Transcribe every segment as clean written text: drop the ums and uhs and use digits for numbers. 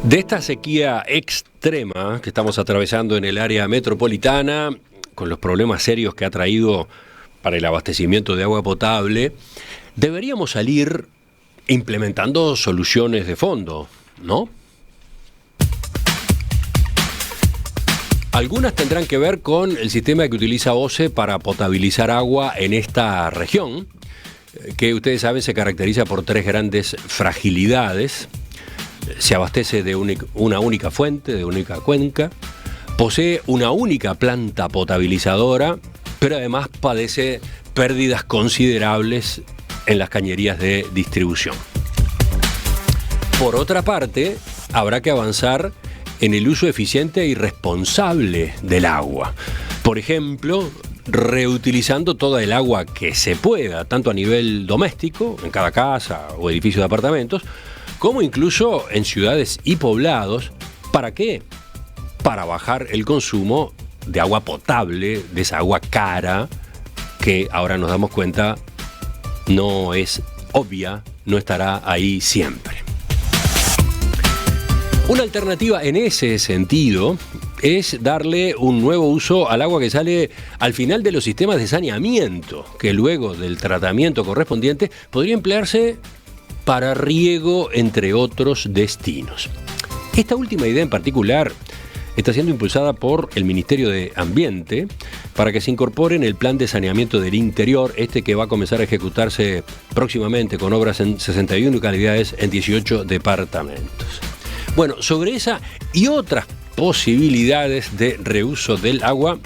De esta sequía extrema que estamos atravesando en el área metropolitana, con los problemas serios que ha traído para el abastecimiento de agua potable, deberíamos salir implementando soluciones de fondo, ¿no? Algunas tendrán que ver con el sistema que utiliza OCE para potabilizar agua en esta región, que ustedes saben se caracteriza por tres grandes fragilidades. Se abastece de una única fuente, de única cuenca, posee una única planta potabilizadora, pero además padece pérdidas considerables en las cañerías de distribución. Por otra parte, habrá que avanzar en el uso eficiente y responsable del agua. Por ejemplo, reutilizando toda el agua que se pueda, tanto a nivel doméstico, en cada casa o edificio de apartamentos, como incluso en ciudades y poblados. ¿Para qué? Para bajar el consumo de agua potable, de esa agua cara, que ahora nos damos cuenta no es obvia, no estará ahí siempre. Una alternativa en ese sentido es darle un nuevo uso al agua que sale al final de los sistemas de saneamiento, que luego del tratamiento correspondiente podría emplearse para riego, entre otros destinos. Esta última idea en particular está siendo impulsada por el Ministerio de Ambiente para que se incorpore en el plan de saneamiento del interior, que va a comenzar a ejecutarse próximamente con obras en 61 localidades en 18 departamentos. Bueno, sobre esa y otras posibilidades de reuso del agua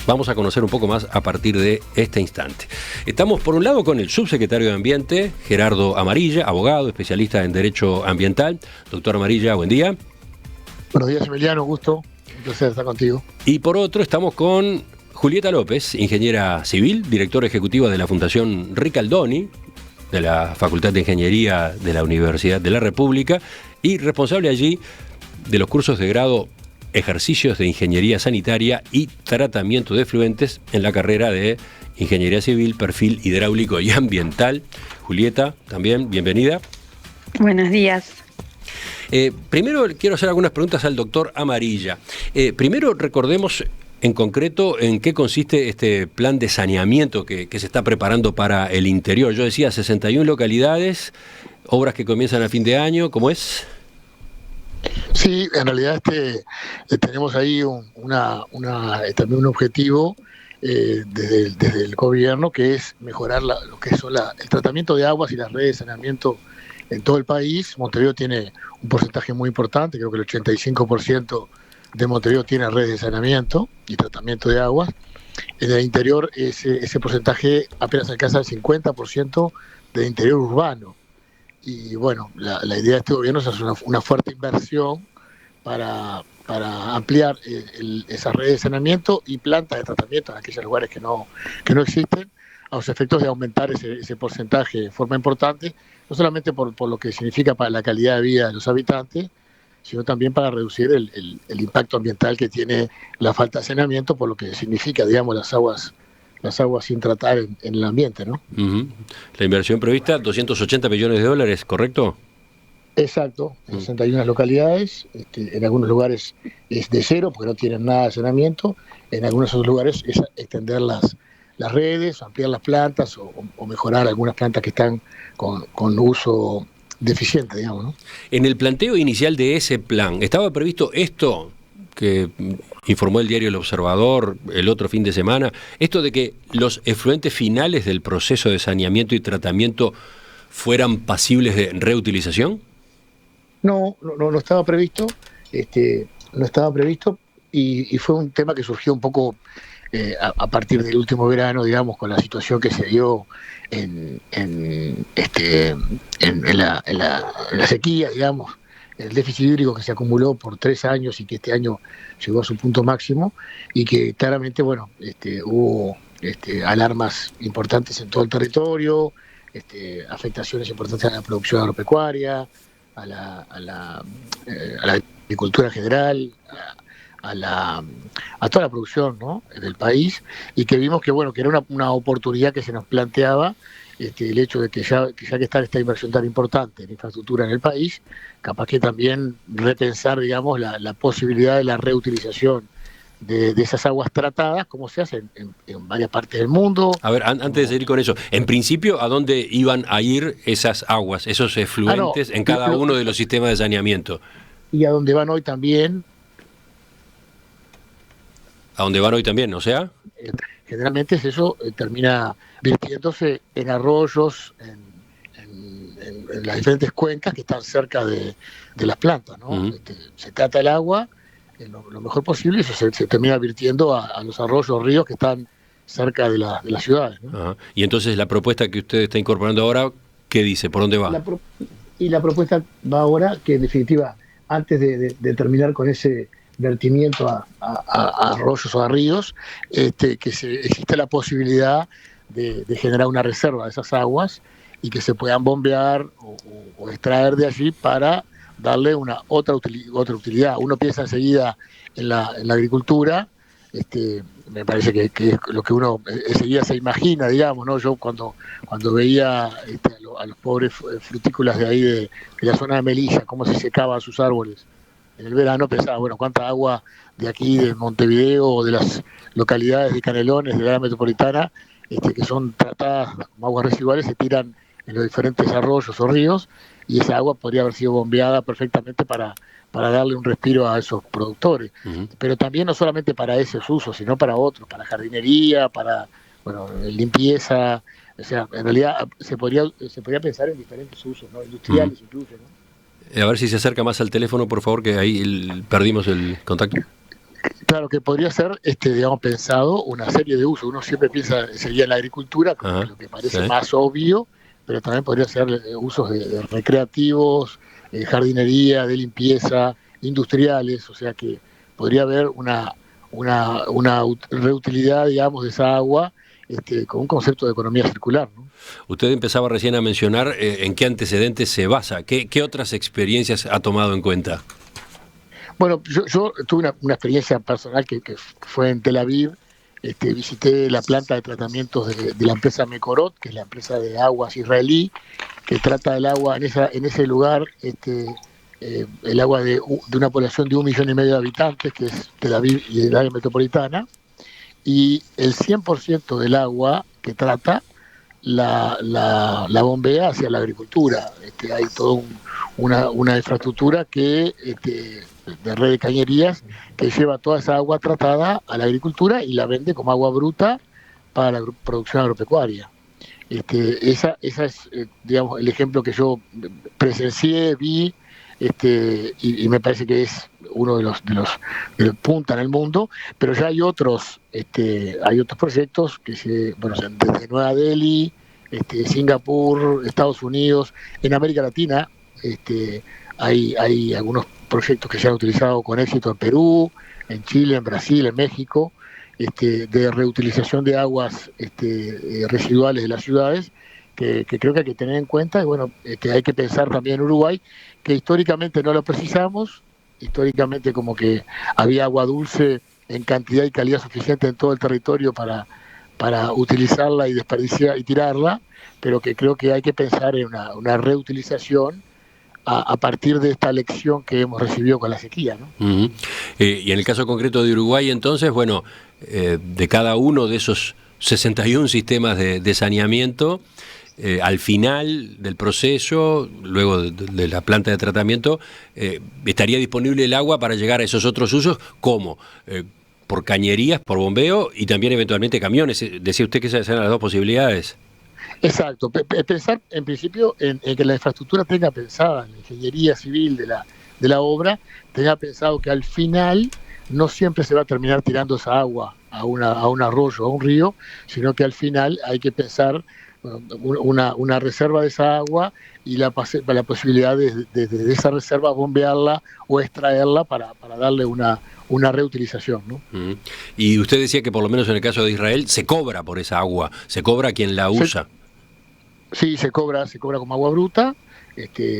vamos a conocer un poco más a partir de este instante. Estamos por un lado con el subsecretario de Ambiente, Gerardo Amarilla, abogado, especialista en Derecho Ambiental. Doctor Amarilla, buen día. Buenos días, Emiliano, gusto, un placer estar contigo. Y por otro estamos con Julieta López, ingeniera civil, directora ejecutiva de la Fundación Ricaldoni, de la Facultad de Ingeniería de la Universidad de la República, y responsable allí de los cursos de grado Ejercicios de Ingeniería Sanitaria y Tratamiento de Efluentes en la carrera de Ingeniería Civil, Perfil Hidráulico y Ambiental. Julieta, también, bienvenida. Buenos días. Primero quiero hacer algunas preguntas al doctor Amarilla. Primero recordemos en concreto en qué consiste este plan de saneamiento que se está preparando para el interior. Yo decía 61 localidades, obras que comienzan a fin de año, ¿cómo es? Sí, en realidad tenemos ahí también un objetivo desde el gobierno, que es mejorar lo que son el tratamiento de aguas y las redes de saneamiento en todo el país. Montevideo tiene un porcentaje muy importante, creo que el 85% de Montevideo tiene redes de saneamiento y tratamiento de aguas. En el interior ese porcentaje apenas alcanza el 50% del interior urbano. Y bueno, la idea de este gobierno es hacer una fuerte inversión para ampliar esas redes de saneamiento y plantas de tratamiento en aquellos lugares que no existen, a los efectos de aumentar ese porcentaje de forma importante, no solamente por lo que significa para la calidad de vida de los habitantes, sino también para reducir el impacto ambiental que tiene la falta de saneamiento, por lo que significa, digamos, las aguas sin tratar en el ambiente, ¿no? Uh-huh. La inversión prevista, $280 millones, ¿correcto? Exacto, en 61 localidades, en algunos lugares es de cero porque no tienen nada de saneamiento, en algunos otros lugares es extender las redes, ampliar las plantas o mejorar algunas plantas que están con uso deficiente, digamos, ¿no? En el planteo inicial de ese plan, ¿estaba previsto esto que informó el diario El Observador el otro fin de semana, esto de que los efluentes finales del proceso de saneamiento y tratamiento fueran pasibles de reutilización? No estaba previsto, no estaba previsto y fue un tema que surgió un poco a partir del último verano, digamos, con la situación que se dio en la sequía, digamos, el déficit hídrico que se acumuló por 3 años y que este año llegó a su punto máximo, y que claramente, bueno, hubo alarmas importantes en todo el territorio, afectaciones importantes a la producción agropecuaria, a la agricultura en general, a toda la producción, ¿no?, del país, y que vimos que, bueno, que era una oportunidad que se nos planteaba el hecho de que ya que está esta inversión tan importante en infraestructura en el país, capaz que también repensar, digamos, la posibilidad de la reutilización de esas aguas tratadas, como se hace en varias partes del mundo. A ver, antes de seguir con eso, en principio, ¿a dónde iban a ir esas aguas, esos efluentes en cada uno de los sistemas de saneamiento? Y a donde van hoy también. ¿A dónde van hoy también, o sea? Generalmente eso termina virtiéndose en arroyos, en las diferentes cuencas que están cerca de las plantas, ¿no? Uh-huh. Se trata el agua lo mejor posible y eso se termina virtiendo a los arroyos, ríos que están cerca de las ciudades, ¿no? Uh-huh. Y entonces la propuesta que usted está incorporando ahora, ¿qué dice? ¿Por dónde va? La propuesta va ahora que, en definitiva, antes de terminar con ese vertimiento a arroyos o a ríos, que existe la posibilidad de generar una reserva de esas aguas y que se puedan bombear o extraer de allí para darle otra utilidad. Uno piensa enseguida en la agricultura, me parece que es lo que uno enseguida se imagina, digamos, ¿no? Yo cuando veía a los pobres frutícolas de ahí de la zona de Melilla, cómo se secaban sus árboles en el verano, pensaba, bueno, cuánta agua de aquí, de Montevideo o de las localidades de Canelones, de la área metropolitana, que son tratadas como aguas residuales, se tiran en los diferentes arroyos o ríos, y esa agua podría haber sido bombeada perfectamente para darle un respiro a esos productores. Uh-huh. Pero también no solamente para esos usos, sino para otros, para jardinería, para limpieza. O sea, en realidad se podría pensar en diferentes usos, ¿no? Industriales, uh-huh, incluso, ¿no? A ver si se acerca más al teléfono, por favor, que ahí perdimos el contacto. Claro, que podría ser, digamos, pensado una serie de usos. Uno siempre piensa, sería en la agricultura, como lo que parece más obvio, pero también podría ser usos de recreativos, jardinería, de limpieza, industriales, o sea que podría haber una reutilidad, digamos, de esa agua con un concepto de economía circular, ¿no? Usted empezaba recién a mencionar en qué antecedentes se basa, ¿qué otras experiencias ha tomado en cuenta? Bueno, yo tuve una experiencia personal que fue en Tel Aviv. Visité la planta de tratamientos de la empresa Mekorot, que es la empresa de aguas israelí, que trata el agua en ese lugar, el agua de una población de 1,5 millones de habitantes, que es Tel Aviv y el área metropolitana, y el 100% del agua que trata la bombea hacia la agricultura. Hay toda una infraestructura de red de cañerías que lleva toda esa agua tratada a la agricultura y la vende como agua bruta para la producción agropecuaria. Esa es, digamos, el ejemplo que yo presencié, vi, y me parece que es uno de los punta en el mundo, pero ya hay otros proyectos que desde Nueva Delhi, Singapur, Estados Unidos, en América Latina, hay algunos proyectos que se han utilizado con éxito en Perú, en Chile, en Brasil, en México, de reutilización de aguas residuales de las ciudades, que creo que hay que tener en cuenta. Y bueno, hay que pensar también en Uruguay, que históricamente no lo precisamos, históricamente como que había agua dulce en cantidad y calidad suficiente en todo el territorio para utilizarla y desperdiciar y tirarla, pero que creo que hay que pensar en una reutilización a partir de esta lección que hemos recibido con la sequía, ¿no? Uh-huh. Y en el caso concreto de Uruguay, entonces, bueno, de cada uno de esos 61 sistemas de saneamiento, al final del proceso, luego de la planta de tratamiento, estaría disponible el agua para llegar a esos otros usos, ¿cómo? Por cañerías, por bombeo y también eventualmente camiones. Decía usted que esas eran las dos posibilidades. Exacto, pensar en principio en que la infraestructura tenga pensada, en la ingeniería civil de la obra, tenga pensado que al final no siempre se va a terminar tirando esa agua a un arroyo, a un río, sino que al final hay que pensar una reserva de esa agua y la posibilidad de esa reserva bombearla o extraerla para darle una reutilización, ¿no? Uh-huh. Y usted decía que por lo menos en el caso de Israel se cobra por esa agua, se cobra a quien la usa. Sí, se cobra como agua bruta,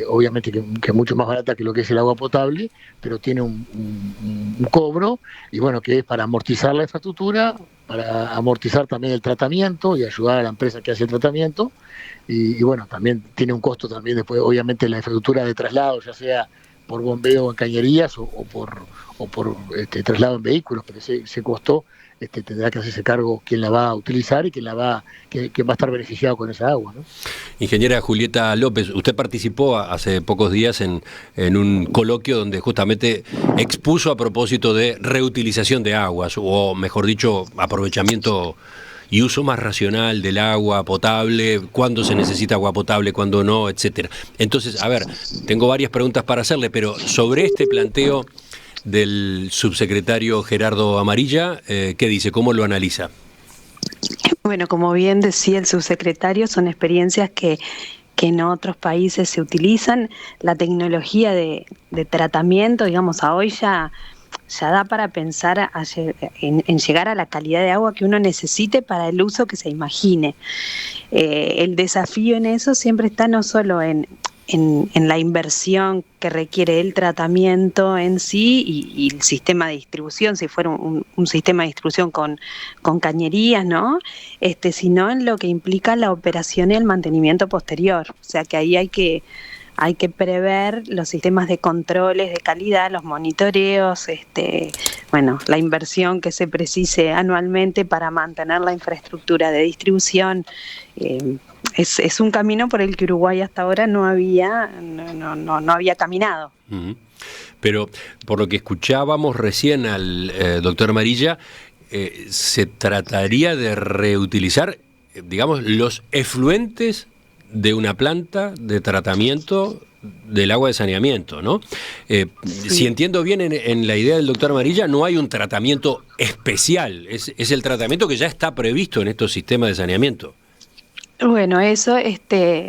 obviamente que es mucho más barata que lo que es el agua potable, pero tiene un cobro, y bueno, que es para amortizar la infraestructura, para amortizar también el tratamiento y ayudar a la empresa que hace el tratamiento, y bueno, también tiene un costo también después, obviamente, la infraestructura de traslado, ya sea por bombeo en cañerías o por traslado en vehículos, pero ese costo tendrá que hacerse cargo quien la va a utilizar y quien va a estar beneficiado con esa agua, ¿no? Ingeniera Julieta López, usted participó hace pocos días en un coloquio donde justamente expuso a propósito de reutilización de aguas, o mejor dicho, aprovechamiento y uso más racional del agua potable, cuándo se necesita agua potable, cuándo no, etcétera. Entonces, a ver, tengo varias preguntas para hacerle, pero sobre este planteo del subsecretario Gerardo Amarilla, ¿qué dice? ¿Cómo lo analiza? Bueno, como bien decía el subsecretario, son experiencias que en otros países se utilizan. La tecnología de tratamiento, digamos, a hoy ya da para pensar en llegar a la calidad de agua que uno necesite para el uso que se imagine. El desafío en eso siempre está no solo en la inversión que requiere el tratamiento en sí y el sistema de distribución, si fuera un sistema de distribución con cañerías, ¿no? Sino en lo que implica la operación y el mantenimiento posterior. O sea que ahí hay que prever los sistemas de controles de calidad, los monitoreos, la inversión que se precise anualmente para mantener la infraestructura de distribución. Es un camino por el que Uruguay hasta ahora no había caminado. Uh-huh. Pero por lo que escuchábamos recién al doctor Amarilla, se trataría de reutilizar, digamos, los efluentes de una planta de tratamiento del agua de saneamiento, ¿no? Sí. Si entiendo bien en la idea del doctor Amarilla, no hay un tratamiento especial, es el tratamiento que ya está previsto en estos sistemas de saneamiento. Bueno, eso,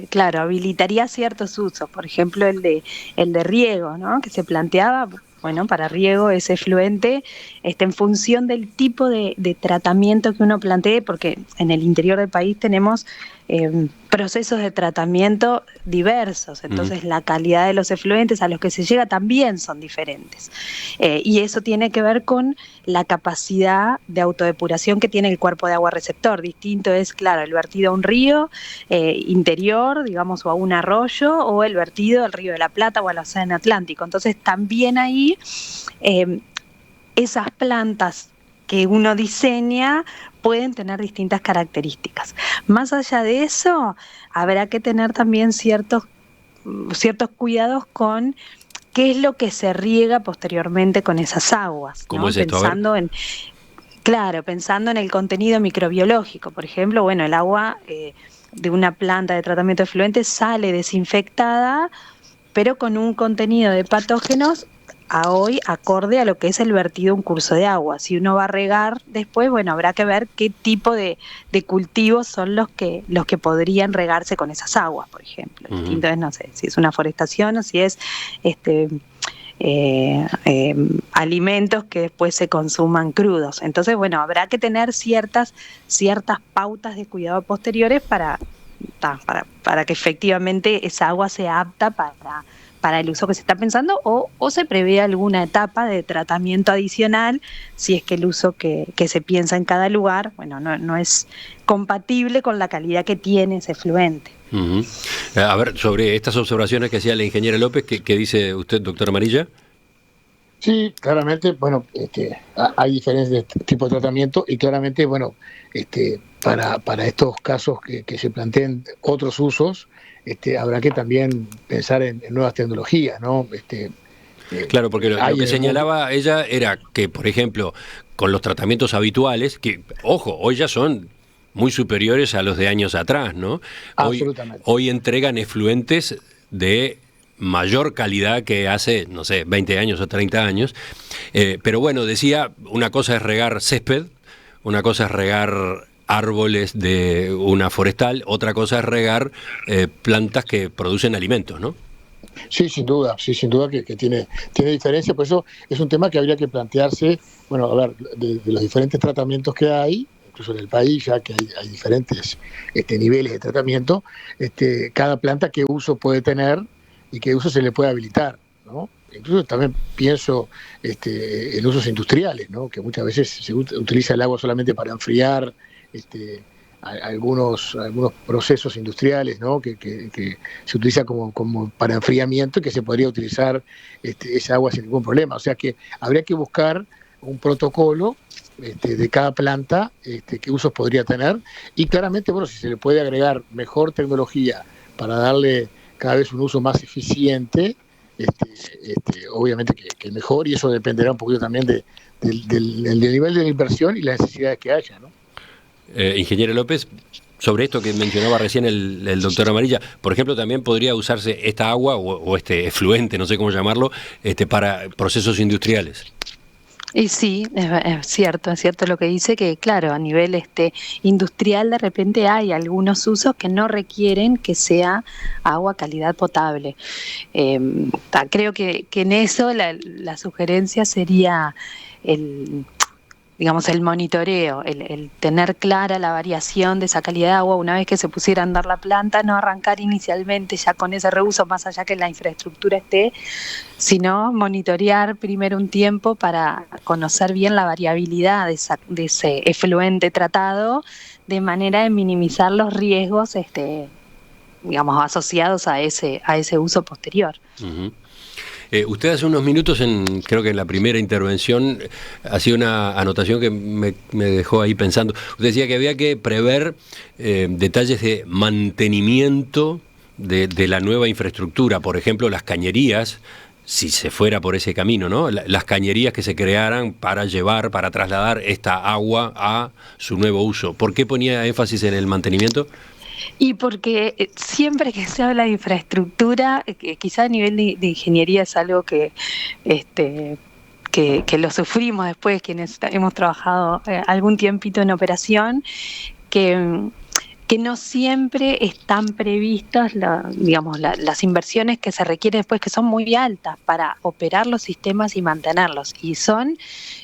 claro, habilitaría ciertos usos, por ejemplo el de riego, ¿no? Que se planteaba. Bueno, para riego ese efluente, en función del tipo de tratamiento que uno plantee, porque en el interior del país tenemos procesos de tratamiento diversos, entonces la calidad de los efluentes a los que se llega también son diferentes. Y eso tiene que ver con la capacidad de autodepuración que tiene el cuerpo de agua receptor. Distinto es, claro, el vertido a un río interior, digamos, o a un arroyo, o el vertido al Río de la Plata o al Océano Atlántico. Entonces también ahí esas plantas que uno diseña pueden tener distintas características. Más allá de eso, habrá que tener también ciertos cuidados con qué es lo que se riega posteriormente con esas aguas, ¿no? ¿Cómo es esto? Pensando en el contenido microbiológico. Por ejemplo, bueno, el agua de una planta de tratamiento de efluentes sale desinfectada, pero con un contenido de patógenos hoy acorde a lo que es el vertido un curso de agua. Si uno va a regar después, bueno, habrá que ver qué tipo de cultivos son los que podrían regarse con esas aguas, por ejemplo. Uh-huh. Distinto es, no sé, si es una forestación o si es alimentos que después se consuman crudos. Entonces, bueno, habrá que tener ciertas pautas de cuidado posteriores para que efectivamente esa agua sea apta para el uso que se está pensando, o se prevé alguna etapa de tratamiento adicional si es que el uso que se piensa en cada lugar, bueno, no es compatible con la calidad que tiene ese efluente. Uh-huh. A ver, sobre estas observaciones que hacía la ingeniera López, ¿qué dice usted, doctor Amarilla? Sí, claramente, bueno, hay diferentes tipos de tratamiento y claramente, bueno, para estos casos que se planteen otros usos, habrá que también pensar en nuevas tecnologías, ¿no? Claro, porque lo que señalaba ella era que, por ejemplo, con los tratamientos habituales, que, ojo, hoy ya son muy superiores a los de años atrás, ¿no? Absolutamente. Hoy entregan efluentes de mayor calidad que hace, no sé, 20 años o 30 años. Pero bueno, decía, una cosa es regar césped, una cosa es regar árboles de una forestal, otra cosa es regar plantas que producen alimentos, ¿no? Sí, sin duda que tiene diferencia, por eso es un tema que habría que plantearse, bueno, a ver, de los diferentes tratamientos que hay, incluso en el país, ya que hay diferentes niveles de tratamiento, cada planta qué uso puede tener y qué uso se le puede habilitar, ¿no? Incluso también pienso en usos industriales, ¿no? Que muchas veces se utiliza el agua solamente para enfriar algunos procesos industriales, ¿no? que se utiliza como para enfriamiento y que se podría utilizar esa agua sin ningún problema. O sea que habría que buscar un protocolo de cada planta, qué usos podría tener, y claramente, bueno, si se le puede agregar mejor tecnología para darle cada vez un uso más eficiente, obviamente que mejor, y eso dependerá un poquito también del nivel de la inversión y las necesidades que haya, ¿no? Ingeniero López, sobre esto que mencionaba recién el doctor Amarilla, por ejemplo, también podría usarse esta agua o este efluente, no sé cómo llamarlo, para procesos industriales. Y sí, es cierto lo que dice, que claro, a nivel industrial de repente hay algunos usos que no requieren que sea agua calidad potable. Creo que en eso la sugerencia sería el monitoreo, el tener clara la variación de esa calidad de agua una vez que se pusiera a andar la planta, no arrancar inicialmente ya con ese reuso más allá que la infraestructura esté, sino monitorear primero un tiempo para conocer bien la variabilidad de ese efluente tratado, de manera de minimizar los riesgos asociados a ese uso posterior. Uh-huh. Usted hace unos minutos, creo que en la primera intervención, hacía una anotación que me dejó ahí pensando. Usted decía que había que prever detalles de mantenimiento de la nueva infraestructura, por ejemplo, las cañerías, si se fuera por ese camino, ¿no? Las cañerías que se crearan para trasladar esta agua a su nuevo uso. ¿Por qué ponía énfasis en el mantenimiento? Y porque siempre que se habla de infraestructura, quizá a nivel de ingeniería es algo que lo sufrimos después quienes hemos trabajado algún tiempito en operación, que no siempre están previstas las inversiones que se requieren después, que son muy altas para operar los sistemas y mantenerlos, y son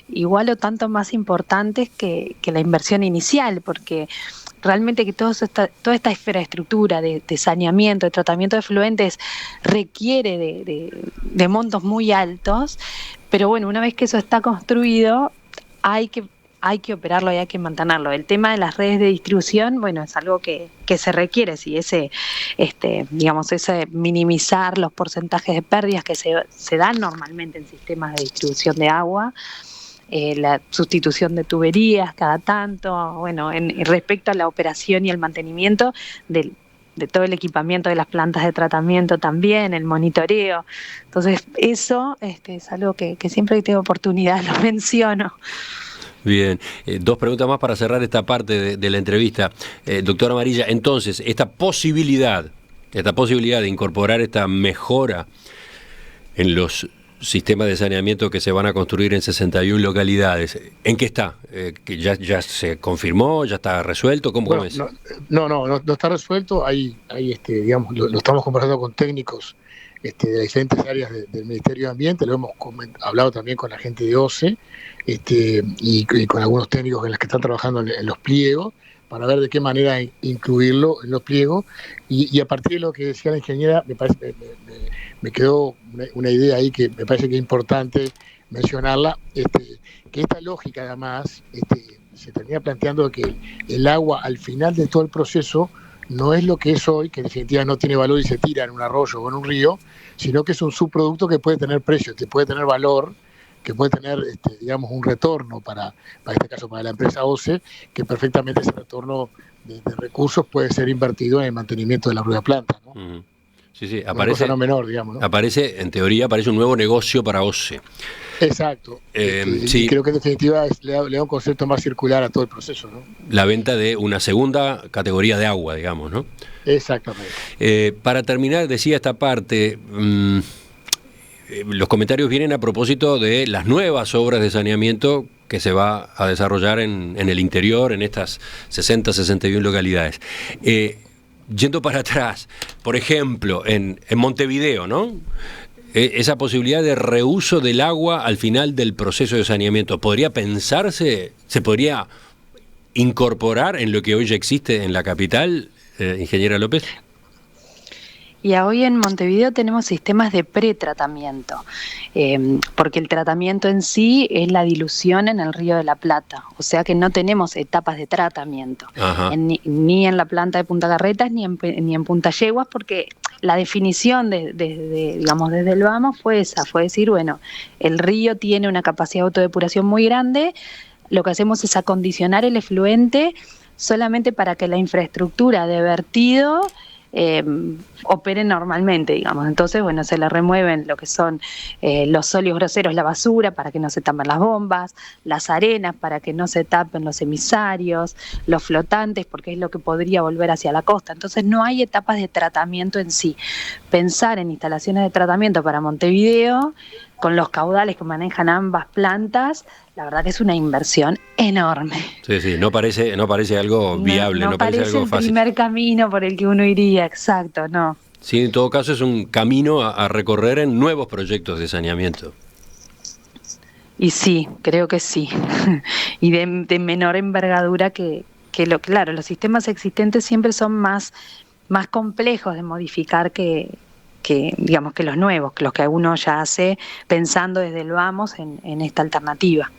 igual o tanto más importantes que la inversión inicial, porque realmente que toda esta infraestructura de saneamiento, de tratamiento de efluentes requiere de montos muy altos, pero bueno, una vez que eso está construido, hay que operarlo y hay que mantenerlo. El tema de las redes de distribución, bueno, es algo que se requiere, si ese minimizar los porcentajes de pérdidas que se dan normalmente en sistemas de distribución de agua, la sustitución de tuberías cada tanto, bueno, respecto a la operación y el mantenimiento de todo el equipamiento de las plantas de tratamiento también, el monitoreo. Entonces, eso es algo que siempre que tengo oportunidad lo menciono. Bien, dos preguntas más para cerrar esta parte de la entrevista. Doctora Amarilla, entonces, esta posibilidad de incorporar esta mejora en los sistemas de saneamiento que se van a construir en 61 localidades, ¿en qué está? ¿Que ya se confirmó? ¿Ya está resuelto? ¿Cómo es? No está resuelto. Hay lo estamos conversando con técnicos de las diferentes áreas del Ministerio de Ambiente, lo hemos hablado también con la gente de OCE y con algunos técnicos en los que están trabajando en los pliegos, para ver de qué manera incluirlo en los pliegos, y a partir de lo que decía la ingeniera, me quedó una idea ahí que me parece que es importante mencionarla, que esta lógica además se termina planteando que el agua al final de todo el proceso no es lo que es hoy, que en definitiva no tiene valor y se tira en un arroyo o en un río, sino que es un subproducto que puede tener precio, que puede tener valor, que puede tener un retorno para este caso para la empresa OCE, que perfectamente ese retorno de recursos puede ser invertido en el mantenimiento de la propia planta, ¿no? Uh-huh. Sí, aparece, cosa no menor, digamos, ¿no? En teoría aparece un nuevo negocio para OCE. Exacto. Sí. Y creo que en definitiva le da un concepto más circular a todo el proceso, ¿no? La venta de una segunda categoría de agua, digamos, ¿no? Exactamente. Para terminar, decía esta parte, los comentarios vienen a propósito de las nuevas obras de saneamiento que se va a desarrollar en el interior, en estas 61 localidades. Yendo para atrás, por ejemplo, en Montevideo, ¿no? Esa posibilidad de reuso del agua al final del proceso de saneamiento, ¿podría pensarse, se podría incorporar en lo que hoy ya existe en la capital, ingeniera López? Y hoy en Montevideo tenemos sistemas de pretratamiento, porque el tratamiento en sí es la dilución en el Río de la Plata, o sea que no tenemos etapas de tratamiento, ni en la planta de Punta Carretas ni en Punta Yeguas, porque la definición digamos, desde el vamos fue esa, fue decir, bueno, el río tiene una capacidad de autodepuración muy grande, lo que hacemos es acondicionar el efluente solamente para que la infraestructura de vertido opere normalmente, digamos. Entonces, bueno, se le remueven lo que son los sólidos groseros, la basura, para que no se tapen las bombas, las arenas para que no se tapen los emisarios, los flotantes, porque es lo que podría volver hacia la costa. Entonces, no hay etapas de tratamiento en sí. Pensar en instalaciones de tratamiento para Montevideo, con los caudales que manejan ambas plantas, la verdad que es una inversión enorme. Sí, no parece algo viable, no parece algo fácil. El primer camino por el que uno iría, exacto, no. Sí, en todo caso es un camino a recorrer en nuevos proyectos de saneamiento. Y sí, creo que sí. Y de menor envergadura claro, los sistemas existentes siempre son más complejos de modificar que digamos que los nuevos, los que uno ya hace pensando desde el vamos en esta alternativa.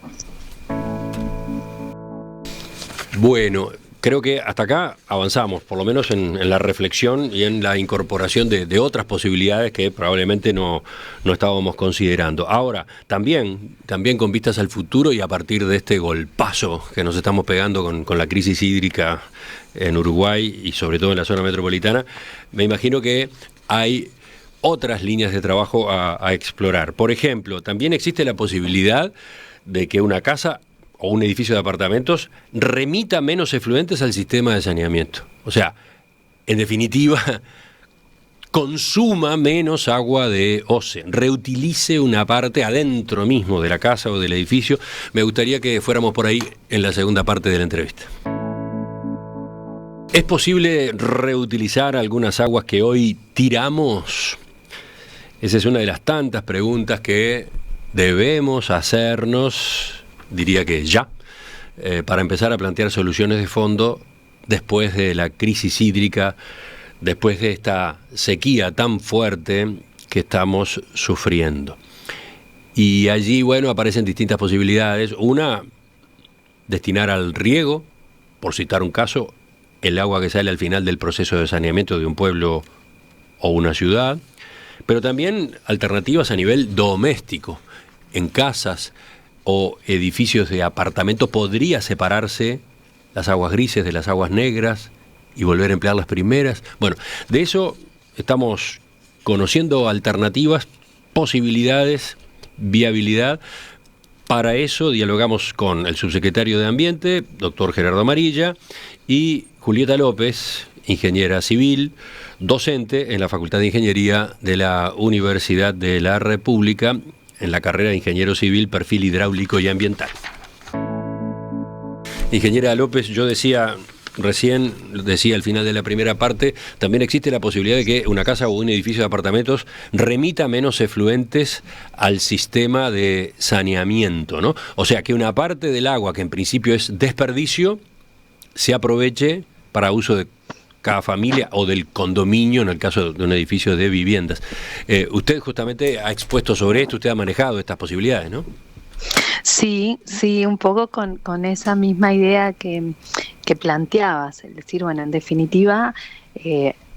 Bueno, creo que hasta acá avanzamos, por lo menos en la reflexión y en la incorporación de otras posibilidades que probablemente no estábamos considerando. Ahora, también con vistas al futuro y a partir de este golpazo que nos estamos pegando con la crisis hídrica en Uruguay y sobre todo en la zona metropolitana, me imagino que hay otras líneas de trabajo a explorar. Por ejemplo, también existe la posibilidad de que una casa o un edificio de apartamentos remita menos efluentes al sistema de saneamiento. O sea, en definitiva, consuma menos agua de OCE, reutilice una parte adentro mismo de la casa o del edificio. Me gustaría que fuéramos por ahí en la segunda parte de la entrevista. ¿Es posible reutilizar algunas aguas que hoy tiramos? Esa es una de las tantas preguntas que debemos hacernos, diría que ya, para empezar a plantear soluciones de fondo después de la crisis hídrica, después de esta sequía tan fuerte que estamos sufriendo. Y allí, bueno, aparecen distintas posibilidades. Una, destinar al riego, por citar un caso, el agua que sale al final del proceso de saneamiento de un pueblo o una ciudad, pero también alternativas a nivel doméstico. En casas o edificios de apartamentos podría separarse las aguas grises de las aguas negras y volver a emplear las primeras. Bueno, de eso estamos conociendo alternativas, posibilidades, viabilidad. Para eso dialogamos con el subsecretario de Ambiente, doctor Gerardo Amarilla, y Julieta López, ingeniera civil, docente en la Facultad de Ingeniería de la Universidad de la República, en la carrera de Ingeniero Civil, Perfil Hidráulico y Ambiental. Ingeniera López, yo decía al final de la primera parte, también existe la posibilidad de que una casa o un edificio de apartamentos remita menos efluentes al sistema de saneamiento, ¿no? O sea, que una parte del agua, que en principio es desperdicio, se aproveche para uso de cada familia o del condominio en el caso de un edificio de viviendas. Usted justamente ha expuesto sobre esto, usted ha manejado estas posibilidades, ¿no? Sí, un poco con esa misma idea que planteabas, es decir, bueno, en definitiva,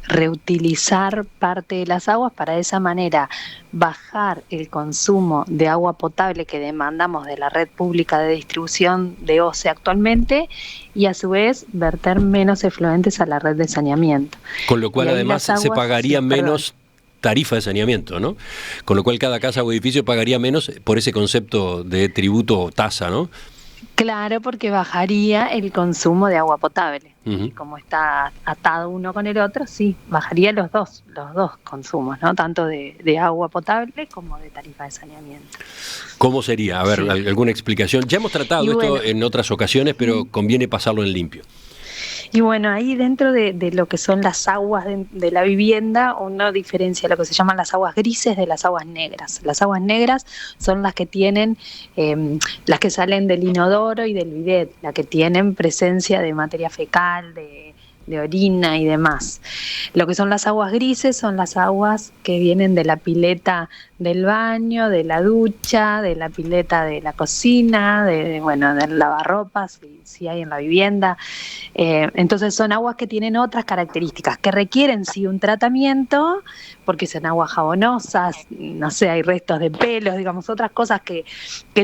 reutilizar parte de las aguas para de esa manera bajar el consumo de agua potable que demandamos de la red pública de distribución de OCE actualmente y a su vez verter menos efluentes a la red de saneamiento. Con lo cual además se pagaría menos tarifa de saneamiento, ¿no? Con lo cual cada casa o edificio pagaría menos por ese concepto de tributo o tasa, ¿no? Claro, porque bajaría el consumo de agua potable. Uh-huh. Y como está atado uno con el otro, sí, bajaría los dos consumos, ¿no? Tanto de agua potable como de tarifa de saneamiento. ¿Cómo sería? A ver, sí. ¿Alguna explicación? Ya hemos tratado esto en otras ocasiones, pero conviene pasarlo en limpio. Y bueno, ahí dentro de lo que son las aguas de la vivienda, uno diferencia lo que se llaman las aguas grises de las aguas negras. Las aguas negras son las que tienen, las que salen del inodoro y del bidet, las que tienen presencia de materia fecal, de de orina y demás. Lo que son las aguas grises son las aguas que vienen de la pileta del baño, de la ducha, de la pileta de la cocina, del lavarropas, si hay en la vivienda. Entonces son aguas que tienen otras características, que requieren sí un tratamiento, porque son aguas jabonosas, no sé, hay restos de pelos, digamos, otras cosas que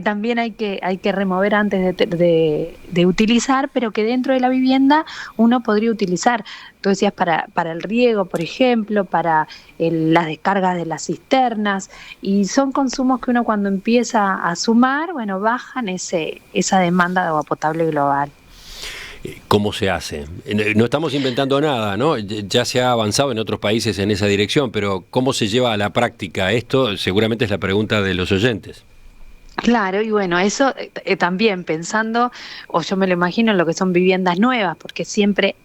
también hay que remover antes de utilizar, pero que dentro de la vivienda uno podría utilizar. Tú decías para el riego, por ejemplo, para las descargas de las cisternas, y son consumos que uno cuando empieza a sumar, bueno, bajan esa demanda de agua potable global. ¿Cómo se hace? No estamos inventando nada, ¿no? Ya se ha avanzado en otros países en esa dirección, pero ¿cómo se lleva a la práctica esto? Seguramente es la pregunta de los oyentes. Claro, y bueno, eso también pensando, o yo me lo imagino en lo que son viviendas nuevas, porque siempre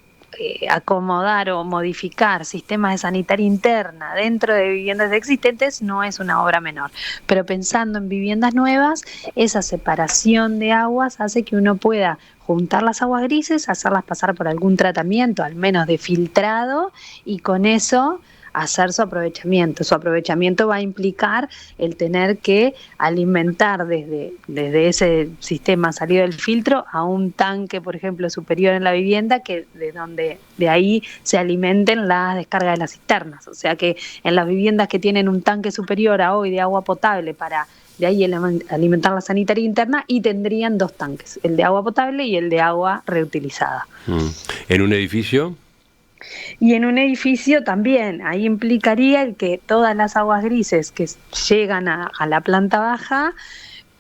acomodar o modificar sistemas de sanitaria interna dentro de viviendas existentes no es una obra menor, pero pensando en viviendas nuevas, esa separación de aguas hace que uno pueda juntar las aguas grises, hacerlas pasar por algún tratamiento, al menos de filtrado, y con eso hacer su aprovechamiento. Su aprovechamiento va a implicar el tener que alimentar desde ese sistema salido del filtro a un tanque, por ejemplo, superior en la vivienda, que de ahí se alimenten las descargas de las cisternas. O sea que en las viviendas que tienen un tanque superior a hoy de agua potable para de ahí alimentar la sanitaria interna, y tendrían dos tanques, el de agua potable y el de agua reutilizada. ¿En un edificio? Y en un edificio también, ahí implicaría el que todas las aguas grises que llegan a la planta baja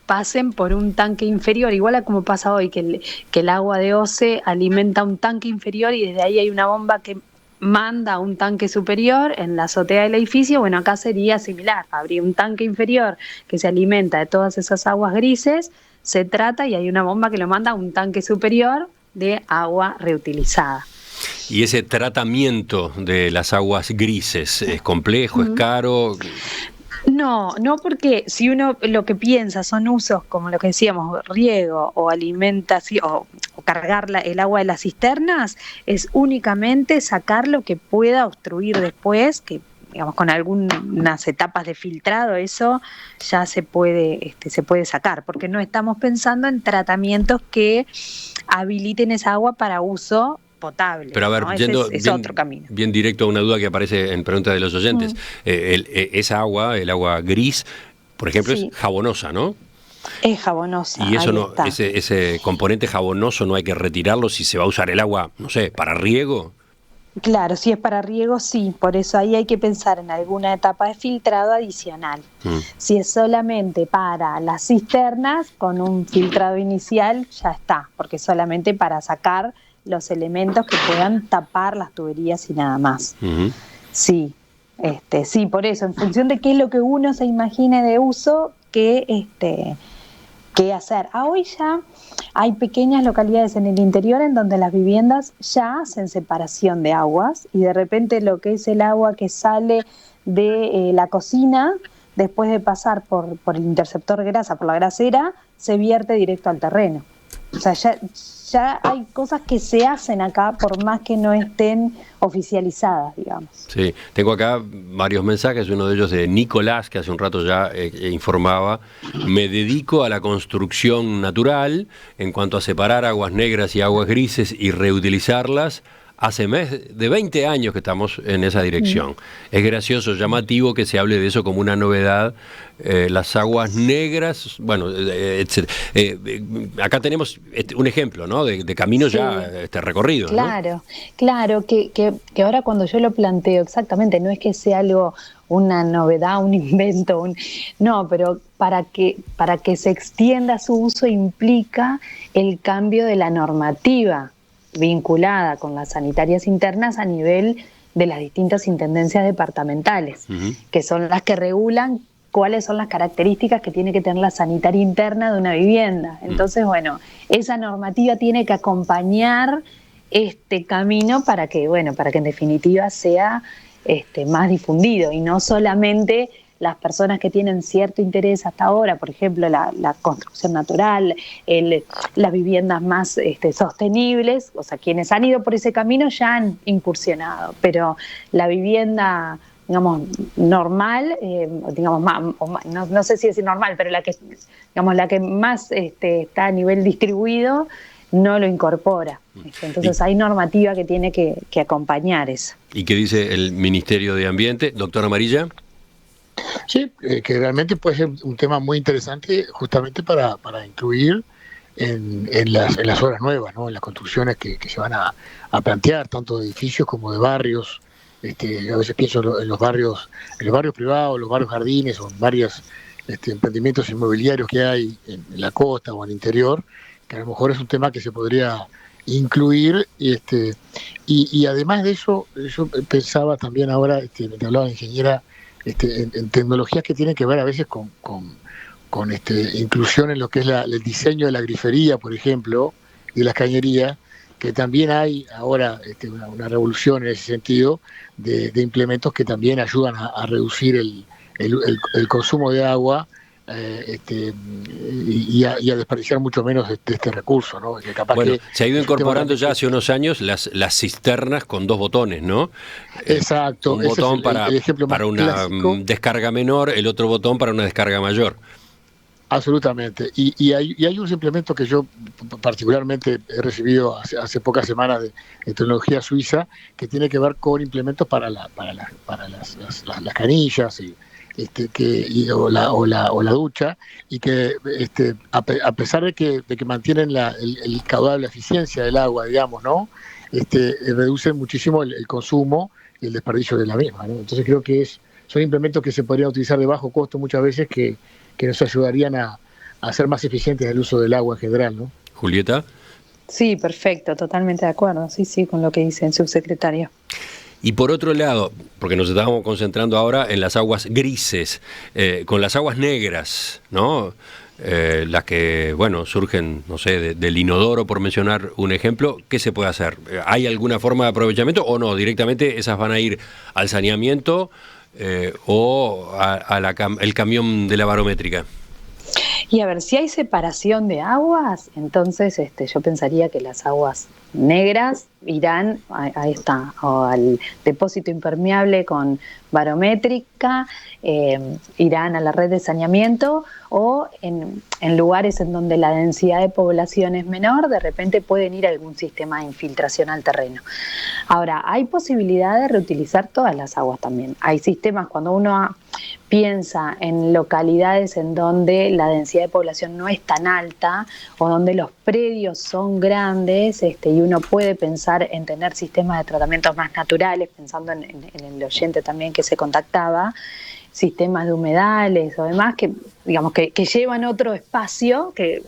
pasen por un tanque inferior, igual a como pasa hoy, que el agua de OCE alimenta un tanque inferior y desde ahí hay una bomba que manda a un tanque superior en la azotea del edificio. Bueno, acá sería similar, habría un tanque inferior que se alimenta de todas esas aguas grises, se trata y hay una bomba que lo manda a un tanque superior de agua reutilizada. ¿Y ese tratamiento de las aguas grises es complejo, es caro? No, porque si uno lo que piensa son usos como lo que decíamos, riego o alimentación o cargar el agua de las cisternas, es únicamente sacar lo que pueda obstruir después, que digamos con algunas etapas de filtrado eso ya se puede sacar, porque no estamos pensando en tratamientos que habiliten esa agua para uso potable. Pero a ver, ¿no? Yendo es otro camino. Bien directo a una duda que aparece en preguntas de los oyentes. Esa agua, el agua gris, por ejemplo, sí, es jabonosa, ¿no? Es jabonosa. Y eso no, ese componente jabonoso no hay que retirarlo si se va a usar el agua, no sé, para riego. Claro, si es para riego, sí. Por eso ahí hay que pensar en alguna etapa de filtrado adicional. Si es solamente para las cisternas, con un filtrado inicial ya está, porque es solamente para sacar los elementos que puedan tapar las tuberías y nada más. Sí, sí, por eso, en función de qué es lo que uno se imagine de uso, qué hacer. Hoy ya hay pequeñas localidades en el interior en donde las viviendas ya hacen separación de aguas y de repente lo que es el agua que sale de la cocina, después de pasar por el interceptor de grasa, por la grasera, se vierte directo al terreno. O sea, ya hay cosas que se hacen acá por más que no estén oficializadas, digamos. Sí, tengo acá varios mensajes, uno de ellos de Nicolás, que hace un rato ya informaba: me dedico a la construcción natural en cuanto a separar aguas negras y aguas grises y reutilizarlas. Hace más de 20 años que estamos en esa dirección. Es gracioso, llamativo que se hable de eso como una novedad. Las aguas negras, bueno, etc. Acá tenemos un ejemplo, ¿no? De camino ya recorrido. Claro, ¿no? Claro, que ahora cuando yo lo planteo exactamente, no es que sea algo, una novedad, un invento, no, pero para que se extienda su uso implica el cambio de la normativa vinculada con las sanitarias internas a nivel de las distintas intendencias departamentales, que son las que regulan cuáles son las características que tiene que tener la sanitaria interna de una vivienda. Entonces, bueno, esa normativa tiene que acompañar este camino para que en definitiva sea más difundido y no solamente las personas que tienen cierto interés hasta ahora, por ejemplo, la construcción natural, las viviendas más sostenibles, o sea, quienes han ido por ese camino ya han incursionado, pero la vivienda, digamos, normal, digamos, no sé si decir normal, pero la que más está a nivel distribuido, no lo incorpora. Entonces hay normativa que tiene que acompañar eso. ¿Y qué dice el Ministerio de Ambiente? Doctor Amarilla. Sí, que realmente puede ser un tema muy interesante justamente para incluir en las obras nuevas, ¿no? En las construcciones que se van a plantear, tanto de edificios como de barrios. A veces pienso en los barrios privados, los barrios jardines o en varios emprendimientos inmobiliarios que hay en la costa o en el interior, que a lo mejor es un tema que se podría incluir. Y además de eso, yo pensaba también ahora, me hablaba la ingeniera, en tecnologías que tienen que ver a veces con inclusión en lo que es el diseño de la grifería, por ejemplo, y de las cañerías, que también hay ahora una revolución en ese sentido de implementos que también ayudan a reducir el consumo de agua y a desperdiciar mucho menos de este recurso, ¿no? Que capaz bueno, que se ha ido incorporando ya hace unos años las cisternas con 2 botones, ¿no? Exacto. Un botón para una clásico. Descarga menor, el otro botón para una descarga mayor. Absolutamente. Y hay un implemento que yo particularmente he recibido hace pocas semanas de tecnología suiza, que tiene que ver con implementos para las canillas o la ducha, y que a pesar de que mantienen el caudal, la eficiencia del agua, digamos, ¿no? Reducen muchísimo el consumo y el desperdicio de la misma, ¿no? Entonces creo que son implementos que se podrían utilizar de bajo costo muchas veces, que nos ayudarían a ser más eficientes en el uso del agua en general, ¿no? Julieta. Sí, perfecto, totalmente de acuerdo, sí, con lo que dice el subsecretario. Y por otro lado, porque nos estamos concentrando ahora en las aguas grises, con las aguas negras, ¿no? Las que, bueno, surgen, no sé, del inodoro, por mencionar un ejemplo, ¿qué se puede hacer? ¿Hay alguna forma de aprovechamiento o no? Directamente esas van a ir al saneamiento o el camión de la barométrica. Y a ver, si hay separación de aguas, entonces yo pensaría que las aguas negras irán o al depósito impermeable con barométrica, irán a la red de saneamiento, o en lugares en donde la densidad de población es menor, de repente pueden ir a algún sistema de infiltración al terreno. Ahora, hay posibilidad de reutilizar todas las aguas también. Hay sistemas, cuando uno piensa en localidades en donde la densidad de población no es tan alta o donde los predios son grandes, y uno puede pensar en tener sistemas de tratamientos más naturales, pensando en el oyente también que se contactaba, sistemas de humedales o demás que, digamos, que llevan otro espacio que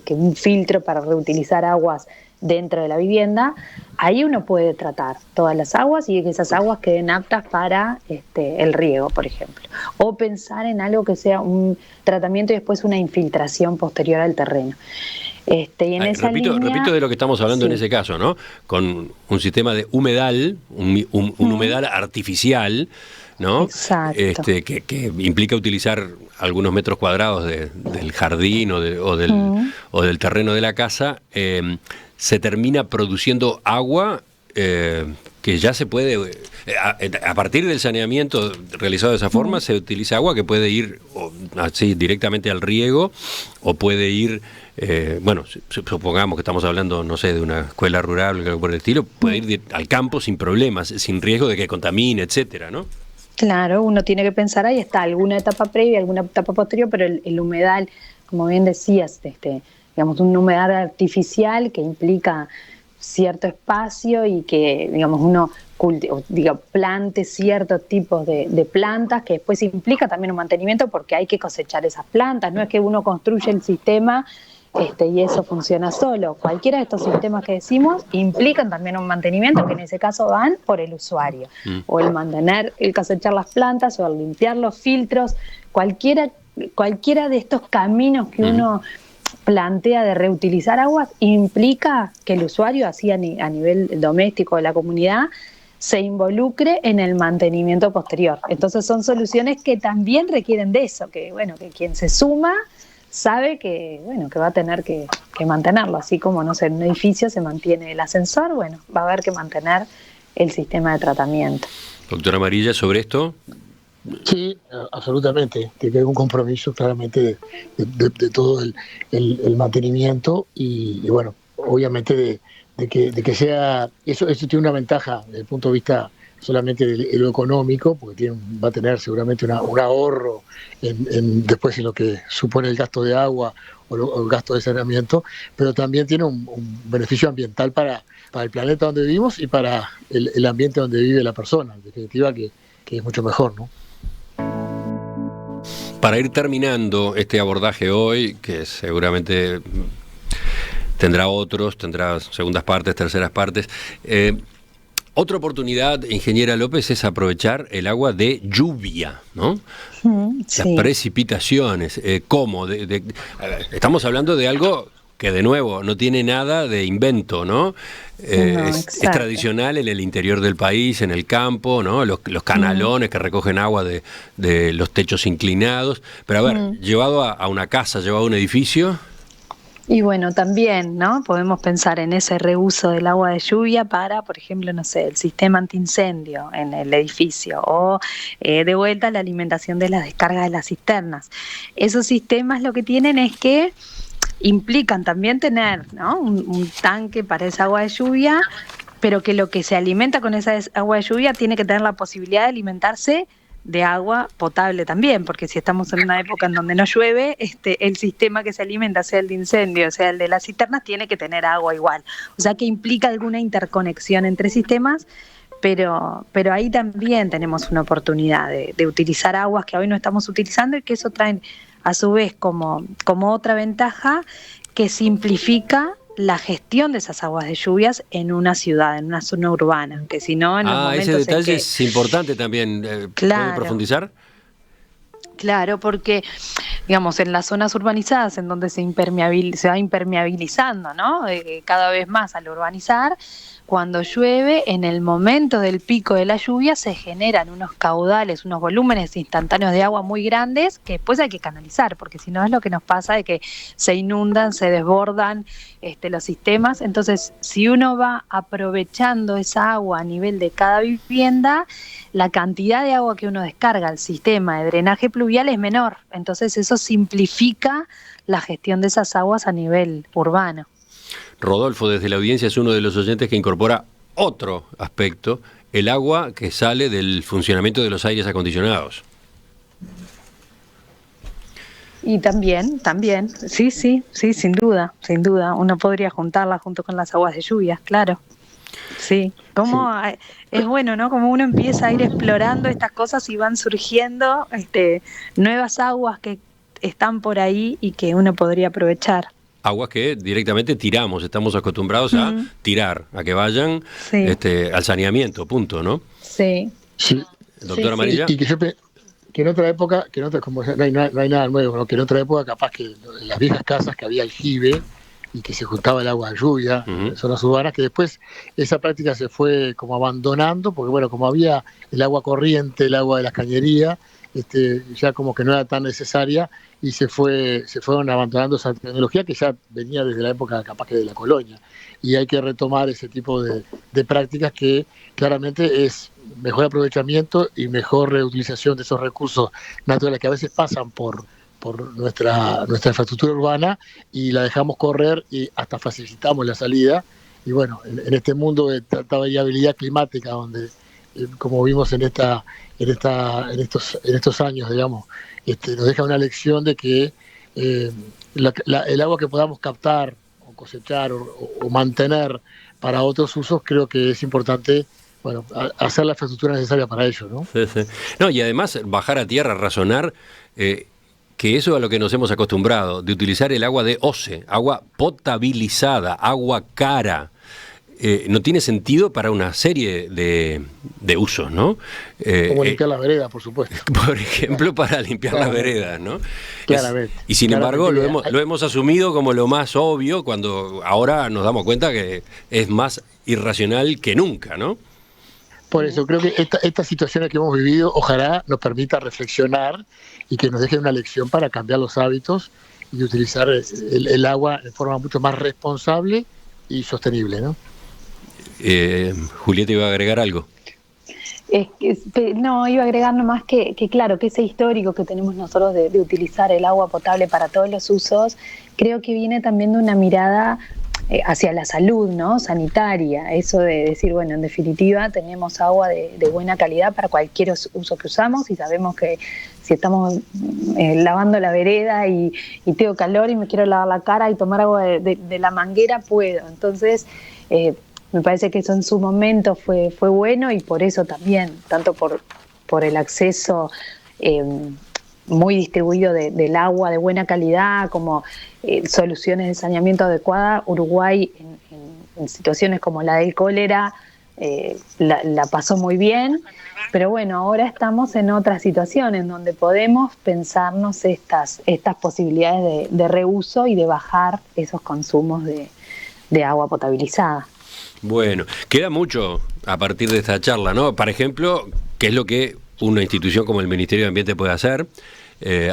un filtro para reutilizar aguas dentro de la vivienda. Ahí uno puede tratar todas las aguas y que esas aguas queden aptas para el riego, por ejemplo. O pensar en algo que sea un tratamiento y después una infiltración posterior al terreno. Y en esa repito de lo que estamos hablando, sí, en ese caso, ¿no? Con un sistema de humedal, un humedal artificial, ¿no? Exacto. Que implica utilizar algunos metros cuadrados del jardín o del terreno de la casa. Se termina produciendo agua que ya se puede, a partir del saneamiento realizado de esa forma, se utiliza agua que puede ir así directamente al riego, o puede ir, bueno, supongamos que estamos hablando, no sé, de una escuela rural o algo por el estilo, puede ir al campo sin problemas, sin riesgo de que contamine, etcétera, ¿no? Claro, uno tiene que pensar, ahí está, alguna etapa previa, alguna etapa posterior, pero el humedal, como bien decías, digamos, un humedal artificial que implica cierto espacio y que, digamos, uno plante ciertos tipos de plantas, que después implica también un mantenimiento porque hay que cosechar esas plantas, no es que uno construye el sistema y eso funciona solo. Cualquiera de estos sistemas que decimos implican también un mantenimiento, que en ese caso van por el usuario, o el mantener, el cosechar las plantas, o el limpiar los filtros, cualquiera de estos caminos que uno plantea de reutilizar aguas implica que el usuario, así a nivel doméstico de la comunidad, se involucre en el mantenimiento posterior. Entonces son soluciones que también requieren de eso, que bueno, que quien se suma sabe que bueno, que va a tener que mantenerlo, así como no sé, en un edificio se mantiene el ascensor, bueno, va a haber que mantener el sistema de tratamiento. Doctora Amarilla, sobre esto. Sí, absolutamente. Tiene que haber un compromiso claramente de todo el mantenimiento y bueno, obviamente de que sea, eso tiene una ventaja desde el punto de vista solamente de lo económico, porque va a tener seguramente un ahorro después en lo que supone el gasto de agua o el gasto de saneamiento, pero también tiene un beneficio ambiental para el planeta donde vivimos y para el ambiente donde vive la persona, en definitiva que es mucho mejor, ¿no? Para ir terminando este abordaje hoy, que seguramente tendrá segundas partes, terceras partes, otra oportunidad, ingeniera López, es aprovechar el agua de lluvia, ¿no? Sí. Las precipitaciones, ¿cómo? Estamos hablando de algo que de nuevo no tiene nada de invento, ¿no? Es tradicional en el interior del país, en el campo, ¿no? Los canalones que recogen agua de los techos inclinados. Pero a ver, llevado a una casa, llevado a un edificio. Y bueno, también, ¿no? Podemos pensar en ese reuso del agua de lluvia para, por ejemplo, no sé, el sistema antiincendio en el edificio o de vuelta la alimentación de las descargas de las cisternas. Esos sistemas lo que tienen es que implican también tener, ¿no? un tanque para esa agua de lluvia, pero que lo que se alimenta con esa agua de lluvia tiene que tener la posibilidad de alimentarse de agua potable también, porque si estamos en una época en donde no llueve, el sistema que se alimenta, sea el de incendio, sea el de las cisternas, tiene que tener agua igual. O sea que implica alguna interconexión entre sistemas, pero ahí también tenemos una oportunidad de utilizar aguas que hoy no estamos utilizando y que eso trae a su vez como otra ventaja que simplifica la gestión de esas aguas de lluvias en una ciudad, en una zona urbana, que si no en los momentos ese detalle es importante también. Claro, ¿puede profundizar? Claro, porque digamos en las zonas urbanizadas en donde se va impermeabilizando, ¿no? Cada vez más al urbanizar, cuando llueve, en el momento del pico de la lluvia se generan unos caudales, unos volúmenes instantáneos de agua muy grandes que después hay que canalizar, porque si no es lo que nos pasa de que se inundan, se desbordan los sistemas. Entonces, si uno va aprovechando esa agua a nivel de cada vivienda, la cantidad de agua que uno descarga al sistema de drenaje pluvial es menor. Entonces, eso simplifica la gestión de esas aguas a nivel urbano. Rodolfo, desde la audiencia, es uno de los oyentes que incorpora otro aspecto, el agua que sale del funcionamiento de los aires acondicionados. Y también, sí, sin duda. Uno podría juntarla junto con las aguas de lluvia, claro. Sí, es bueno, ¿no? Como uno empieza a ir explorando estas cosas y van surgiendo nuevas aguas que están por ahí y que uno podría aprovechar. Aguas que directamente tiramos, estamos acostumbrados a tirar, a que vayan al saneamiento, punto, ¿no? Sí. Doctora Amarilla. Y que en otra época, como no hay nada nuevo, ¿no? Que en otra época capaz que en las viejas casas que había aljibe y que se juntaba el agua de lluvia en zonas urbanas, que después esa práctica se fue como abandonando, porque bueno, como había el agua corriente, el agua de las cañerías, ya como que no era tan necesaria y se fueron abandonando esa tecnología que ya venía desde la época capaz que de la colonia, y hay que retomar ese tipo de prácticas que claramente es mejor aprovechamiento y mejor reutilización de esos recursos naturales que a veces pasan por nuestra infraestructura urbana y la dejamos correr y hasta facilitamos la salida. Y bueno, en este mundo de tanta variabilidad climática donde como vimos en estos años, digamos, nos deja una lección de que el agua que podamos captar o cosechar o mantener para otros usos, creo que es importante, bueno, hacer la infraestructura necesaria para ello, ¿no? Sí. No, y además bajar a tierra, razonar que eso es a lo que nos hemos acostumbrado, de utilizar el agua de OCE, agua potabilizada, agua cara. No tiene sentido para una serie de usos, ¿no? Como limpiar las veredas, por supuesto. Por ejemplo, para limpiar las veredas, ¿no? Claramente. Y sin embargo, lo hemos asumido como lo más obvio, cuando ahora nos damos cuenta que es más irracional que nunca, ¿no? Por eso creo que estas situaciones que hemos vivido, ojalá nos permita reflexionar y que nos deje una lección para cambiar los hábitos y utilizar el agua de forma mucho más responsable y sostenible, ¿no? Julieta iba a agregar algo. No, iba a agregar nomás que claro, que ese histórico que tenemos nosotros de utilizar el agua potable para todos los usos, creo que viene también de una mirada hacia la salud, ¿no? Sanitaria, eso de decir, bueno, en definitiva tenemos agua de buena calidad para cualquier uso que usamos y sabemos que si estamos lavando la vereda y tengo calor y me quiero lavar la cara y tomar agua de la manguera, puedo. Entonces, me parece que eso en su momento fue bueno y por eso también, tanto por el acceso muy distribuido del agua de buena calidad, como soluciones de saneamiento adecuada, Uruguay en situaciones como la del cólera la pasó muy bien, pero bueno, ahora estamos en otra situación en donde podemos pensarnos estas posibilidades de reuso y de bajar esos consumos de agua potabilizada. Bueno, queda mucho a partir de esta charla, ¿no? Por ejemplo, ¿qué es lo que una institución como el Ministerio de Ambiente puede hacer?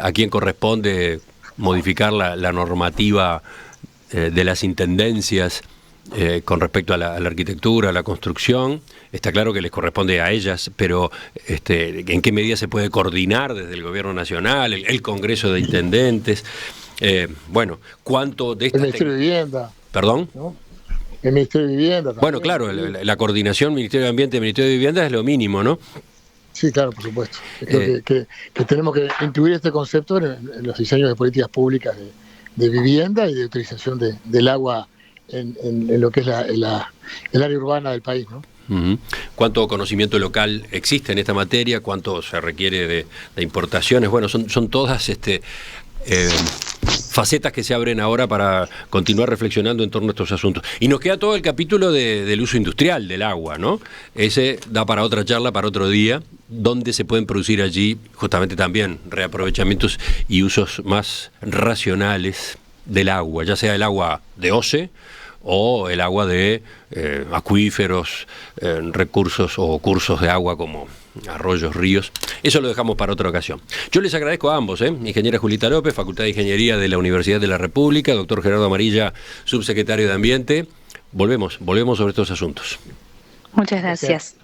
¿A quién corresponde modificar la normativa de las intendencias con respecto a la arquitectura, a la construcción? Está claro que les corresponde a ellas, pero ¿en qué medida se puede coordinar desde el Gobierno Nacional, el Congreso de Intendentes? Bueno, ¿cuánto de esta... El Ministerio de Vivienda. ¿Perdón? ¿No? El Ministerio de Vivienda también. Bueno, claro, la coordinación Ministerio de Ambiente y Ministerio de Vivienda es lo mínimo, ¿no? Sí, claro, por supuesto. Creo que tenemos que incluir este concepto en los diseños de políticas públicas de vivienda y de utilización del agua en lo que es el área urbana del país, ¿no? Uh-huh. ¿Cuánto conocimiento local existe en esta materia? ¿Cuánto se requiere de importaciones? Bueno, son todas facetas que se abren ahora para continuar reflexionando en torno a estos asuntos. Y nos queda todo el capítulo del uso industrial del agua, ¿no? Ese da para otra charla, para otro día, donde se pueden producir allí justamente también reaprovechamientos y usos más racionales del agua, ya sea el agua de OCE o el agua de acuíferos, recursos o cursos de agua como arroyos, ríos. Eso lo dejamos para otra ocasión. Yo les agradezco a ambos, ingeniera Julieta López, Facultad de Ingeniería de la Universidad de la República, doctor Gerardo Amarilla, subsecretario de Ambiente. Volvemos sobre estos asuntos. Muchas gracias.